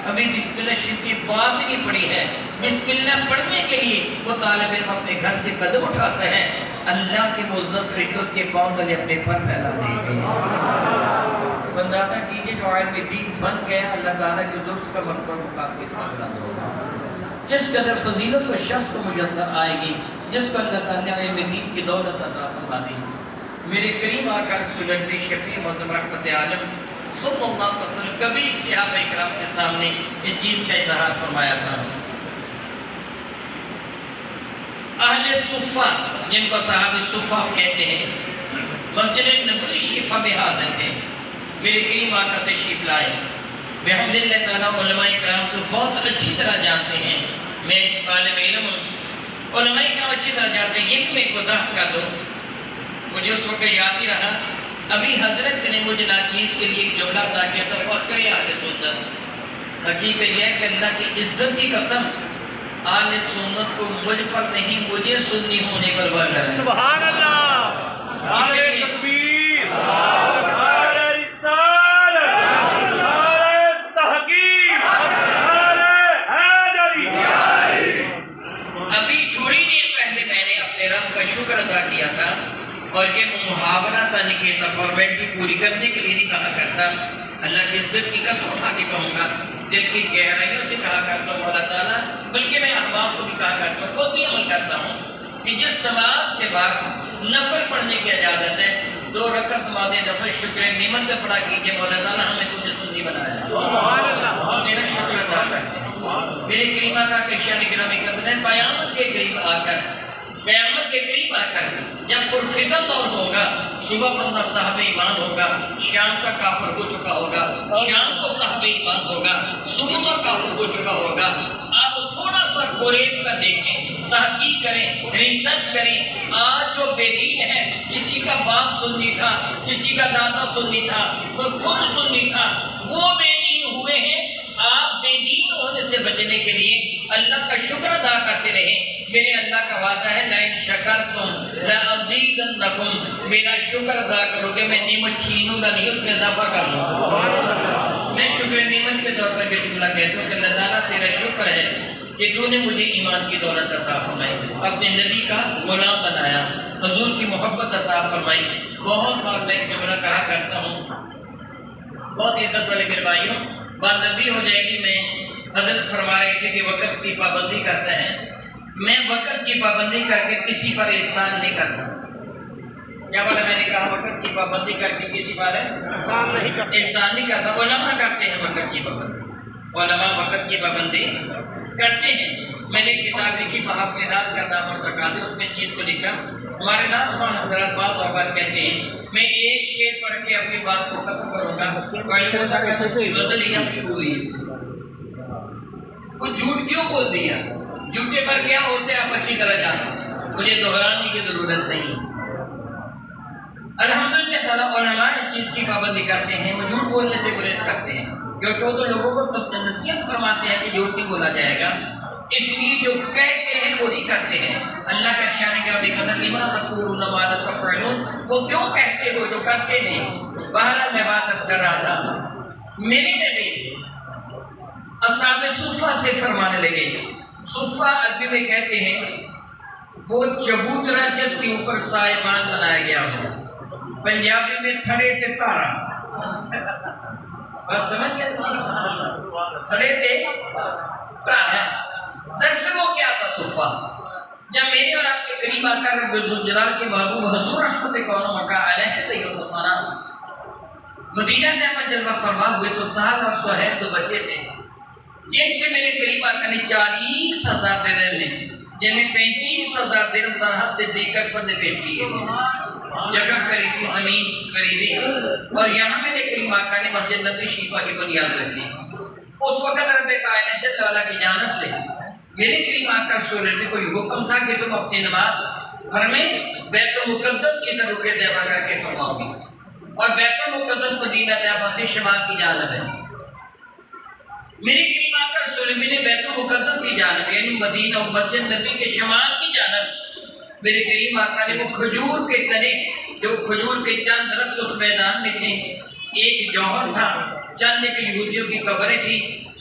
ابھی بسم اللہ شریف کی بات ہی نہیں پڑی ہے. بسم اللہ پڑھنے کے لیے وہ طالب علم اپنے گھر سے قدم اٹھاتا ہے, اللہ کے معزز فرشتوں کے پاؤں تلے اپنے پر پھیلا دیتے ہیں. اندازہ کیجئے جو عالم دین بن گیا, اللہ تعالیٰ کے درست کا مرتبہ مقام کتنا بلند ہوگا. جس قدر فضیلت و شخص کو میسر آئے گی, جس کو اللہ تعالیٰ علم دین کی دولت عطا فرما دی. میرے کریم آقا رسول اللہ شفیع معظم رحمت عالم صلی اللہ علیہ وسلم کبھی صحابہ اکرام کے سامنے اس چیز کا اظہار فرمایا تھا. اہل صفہ, جن کو صحابہ صفہ کہتے ہیں, مسجد نبوی شریفہ میں حاضر تھے. میرے کریم آقا تشریف لائے. بحمد اللہ تعالیٰ علماء اکرام تو بہت اچھی طرح جانتے ہیں, میں ایک طالب علم ہوں, علماء اکرام اچھی طرح جانتے ہیں. یہ بھی میں ایک وضاحت کر دوں, مجھے اس وقت یاد ہی رہا, ابھی حضرت نے مجھے ناچیز کے لیے ایک جملہ ادا کیا تھا, فخر اہل سنت. حقیقت یہ ہے کہ اللہ کی عزت کی قسم, اہل سنت کو مجھ پر نہیں, مجھے سنی ہونے پر فخر ہے. سبحان اللہ, نعرہ تکبیر, نعرہ رسالت, نعرہ تحقیق, نعرہ حیدری. ابھی تھوڑی دیر پہلے میں نے اپنے رب کا شکر ادا کیا تھا, اور یہ محاورہ تھا کہ فارمیلٹی پوری کرنے کے لیے نہیں کہا کرتا, اللہ کی عزت کی قسم اٹھا کے کہوں گا, دل کی گہرائیوں سے کہا کرتا ہوں اللہ تعالیٰ, بلکہ میں احباب کو بھی کہا کرتا ہوں, خود بھی عمل کرتا ہوں کہ جس نماز کے بعد نفل پڑھنے کی اجازت ہے, 2 رکعت نماز نفل شکر نعمت پہ پڑھا کیجئے, مولا تعالیٰ ہمیں تجھے سنی بنایا, تیرا شکر ادا کرتے ہیں. میرے کریم آقا کے شان گرامی کرتے ہیں, قیامت کے قریب آ کر, قیامت کے قریب آ کر جب پرفتن دور ہوگا, صبح بندہ صاحب ایمان ہوگا, شام کا کافر ہو چکا ہوگا, شام کو صاحب ایمان ہوگا, صبح کا کافر ہو چکا ہوگا. آپ تھوڑا سا کوریب کا دیکھیں, تحقیق کریں, ریسرچ کریں. آج جو بے دین ہے, کسی کا باپ سنی تھا, کسی کا دادا سنی تھا, کوئی خود سنی تھا, وہ بے دین ہوئے ہیں. آپ بے دین ہونے سے بچنے کے لیے اللہ کا شکر ادا کرتے رہیں. میرے اللہ کا وعدہ ہے, لَإِن شَكَرْتُمْ لَأَزِيدَنَّكُمْ, میرا شکر ادا کرو گے, میں نعمت چھینوں گا نہیں, اس میں اضافہ کر دوں گا. میں شکر نعمت کے طور پر یہ جملہ کہتا ہوں کہ اللہ تعالیٰ تیرا شکر ہے کہ تو نے مجھے ایمان کی دولت عطا فرمائی, اپنے نبی کا غلام بنایا, حضور کی محبت عطا فرمائی. بہت بار میں ایک جملہ کہا کرتا ہوں, بہت عزت والے میرے بھائیوں, بات نبی ہو جائے گی. میں حضرت فرما رہے تھے کہ وقت کی پابندی کرتے ہیں, میں وقت کی پابندی کر کے کسی پر احسان نہیں کرتا. کیا بولا میں نے کہا, وقت کی پابندی کر کے کسی پر احسان نہیں کرتا. علماء کرتے ہیں وقت کی پابندی, علماء وقت کی پابندی کرتے ہیں. میں نے کتاب لکھی محافظات کا دام اور تقاضے, اس میں چیز کو لکھا. ہمارے ناظرین حضرات بات اوقات کہتے ہیں, میں ایک شعر پڑھ کے اپنی بات کو ختم کروں گا. غزل ہی اپنی پوری ہے, وہ جھوٹ کیوں بول دیا, جھوٹے پر کیا ہوتے ہیں آپ اچھی طرح جانتے, مجھے دہرانے کی ضرورت نہیں. الحمدللہ تعالیٰ علماء اس چیز کی پابندی کرتے ہیں, وہ جھوٹ بولنے سے گریز کرتے ہیں, کیونکہ وہ تو لوگوں کو نصیحت فرماتے ہیں کہ جھوٹ نہیں بولا جائے گا, اس لیے جو کہتے ہیں وہی کرتے ہیں. اللہ کا شان گرامی قدر, لما تقولون ما لا تفعلون, وہ کیوں کہتے ہو جو کرتے نہیں. بہرحال میں بات کر رہا تھا, میرے نبی اصحاب صفہ سے فرمانے لگے. صفہ عربی میں کہتے ہیں وہ چبوترا جس کے اوپر سائبان بنایا گیا ہو, پنجابی میں تھڑے تھے تارا, بس سمجھ گئے, تھڑے تھے تارا. دراصل وہ کیا تھا صفہ, جب میرے اور آپ کے قریب آ کر ذوالجلال کے محبوب حضور رحمت کون مکہ علیہ طیب الثنا مدینہ میں جلوہ فرما ہوئے, تو سعد اور سہیل 2 بچے تھے, جن سے میرے قریب آ کر 40,000 درہم میں, جن میں 35,000 درہم طرح سے دے کر پر نے پیش کیے تھے. جگہ خریدی, زمین خریدی, اور یہاں میرے قریب آقا نے مسجد نبی شریفہ کی بنیاد رکھی. اس وقت رب کائنات جل وعلا کی جانب سے میرے کریم آقا رسول اللہ کو یہ حکم تھا کہ تم اپنی نماز گھر میں بیت المقدس کی طرف رخ دیبا کر کے فرماؤ گے, اور بیت المقدس مدینہ طیبہ سے شمال کی جانب ہے. میرے کریم آقا رسول اللہ نے بیت المقدس کی جانب یعنی مدینہ و مسجد نبی کے شمال کی جانب میرے کریم آقا نے وہ کھجور کے تنے, جو کھجور کے چند درخت اس میدان میں تھے, ایک جوہر تھا, چند ایک یہودیوں کی قبریں تھی,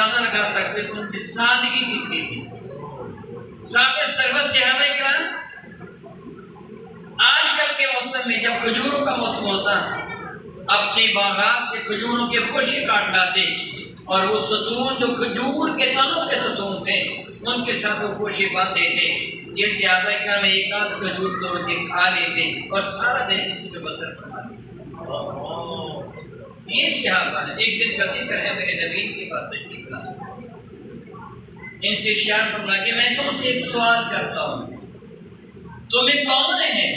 اندازہ لگا سکتے کہ ان کی سادگی کتنی تھی. سابق سربت صحابہ کرام آج کل کے موسم میں جب کھجوروں کا موسم ہوتا اپنے باغات سے کھجوروں کے خوشی کاٹ لاتے اور وہ ستون جو کھجور کے تنوں کے ستون تھے ان کے ساتھ وہ خوشی باندھ دیتے. یہ صحابہ کرام ایک آدھ کھجور توڑ کے کھا لیتے اور سارا دن اسی پہ بسر کروا دیتے. یہ صحابہ ہے. ایک دن کا ذکر ہے میرے نبی کے پاس تشریف لایا. ان سے ارشاد فرمایا کہ میں تم سے ایک سوال کرتا ہوں, تمہیں کون ہے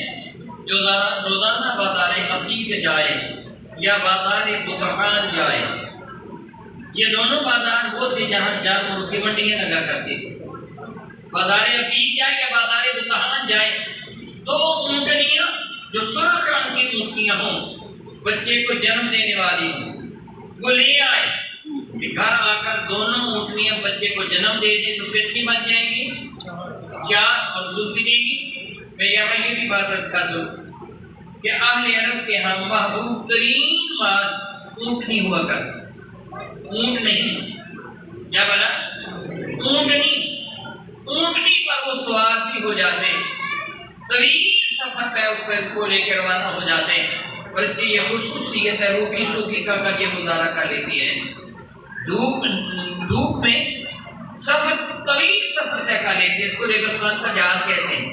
جو روزانہ بازار عتیق جائے یا بازار بطحان جائے؟ یہ دونوں بازار وہ تھے جہاں جانوروں کی منڈیاں لگا کرتے تھے. بازار عتیق جائے یا بازار بطحان جائے تو اونٹنیاں جو سرخ رنگ کی اونٹنیاں ہوں, بچے کو جنم دینے والی ہوں, وہ لے آئے کہ گھر آ کر دونوں اونٹنیاں بچے کو جنم دے دیں تو کتنی بن جائیں گی؟ 4, اور دودھ بھی دے گی. میں یہاں یہ بھی بات کر دوں کہ اہل عرب کے ہاں محبوب ترین مال اونٹنی ہوا کرتا. اونٹ نہیں, کیا بنا؟ اونٹنی. اونٹنی پر وہ سوار بھی ہو جاتے, طویل سفر پہ اس پر کو لے کے روانہ ہو جاتے, اور اس کی یہ خصوصیت ہے روکی سوکھی کا یہ گزارا کر لیتی ہے. دھوپ میں سفر طویل سفر طے کر لیتی ہے. اس کو ریگستان کا جہاد کہتے ہیں.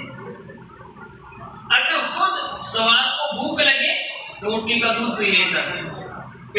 اگر خود سوار کو بھوک لگے تو اونٹنی کا دودھ پی لیتا ہے,